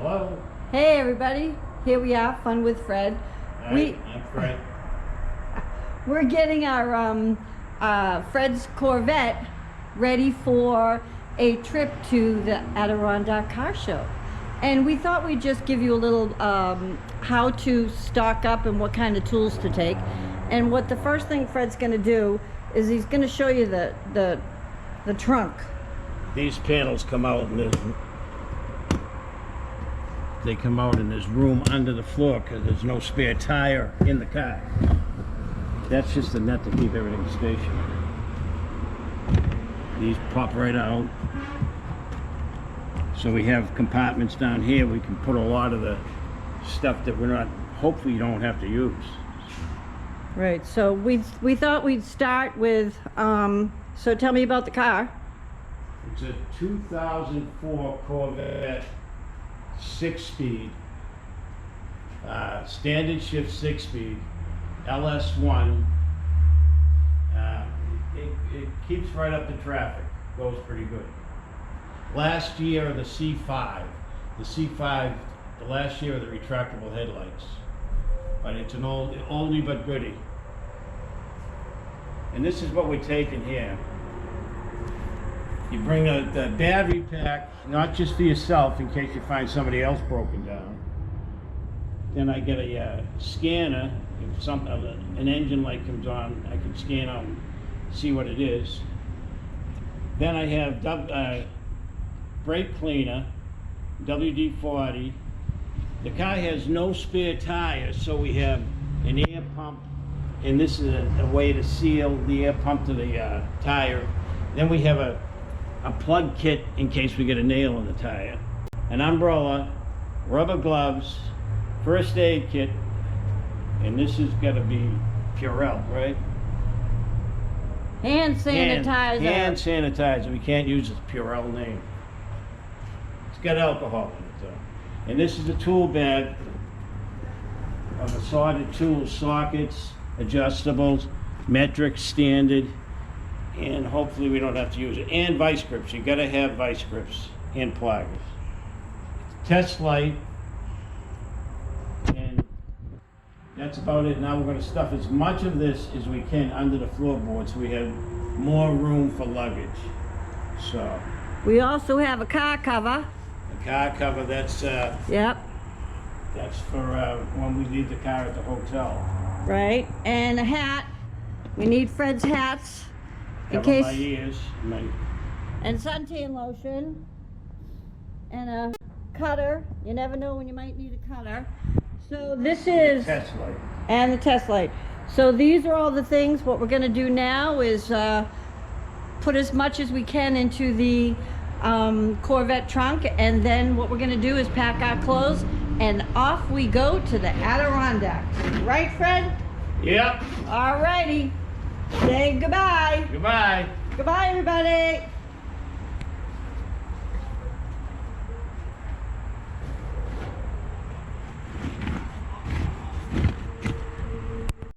Hello. Hey everybody, here we are, Fun with Fred. Hi, I'm Fred. We're getting our Fred's Corvette ready for a trip to the Adirondack Car Show. And we thought we'd just give you a little how to stock up and what kind of tools to take. And what the first thing Fred's gonna do is he's gonna show you the trunk. These panels come out and they come out and there's room under the floor because there's no spare tire in the car. That's just a net to keep everything stationary. These pop right out. So we have compartments down here. We can put a lot of the stuff that we're not, hopefully you don't have to use. Right, so we thought we'd start with, so tell me about the car. It's a 2004 Corvette 6-speed, standard shift 6-speed, LS1. It keeps right up the traffic, goes pretty good. Last year the C5, the last year of the retractable headlights. But it's an oldie but goodie. And this is what we're taking here. You bring the battery pack, not just for yourself in case you find somebody else broken down. Then I get a scanner. If an engine light comes on, I can scan out and see what it is. Then I have brake cleaner, WD-40. The car has no spare tires, so we have an air pump, and this is a way to seal the air pump to the tire. Then we have a plug kit in case we get a nail in the tire, an umbrella, rubber gloves, first aid kit, and this has got to be Purell, right? Hand sanitizer. Hand sanitizer. We can't use the Purell name. It's got alcohol in it though. And this is the tool bag of assorted tools, sockets, adjustables, metric, standard, and hopefully we don't have to use it. And vice grips. You gotta have vice grips and pliers. Test light, and that's about it. Now we're gonna stuff as much of this as we can under the floorboard so we have more room for luggage. So We also have a car cover. the car cover, that's Yep. that's for when we leave the car at the hotel. Right, and a hat. We need Fred's hats in Cover case. my ears. And suntan lotion. And a cutter. You never know when you might need a cutter. So this is, Test light. and the test light. So these are all the things. What we're gonna do now is put as much as we can into the Corvette trunk, and then what we're gonna do is pack our clothes and off we go to the Adirondack. Right, Fred? Yep. Alrighty. Say goodbye. Goodbye. Goodbye, everybody.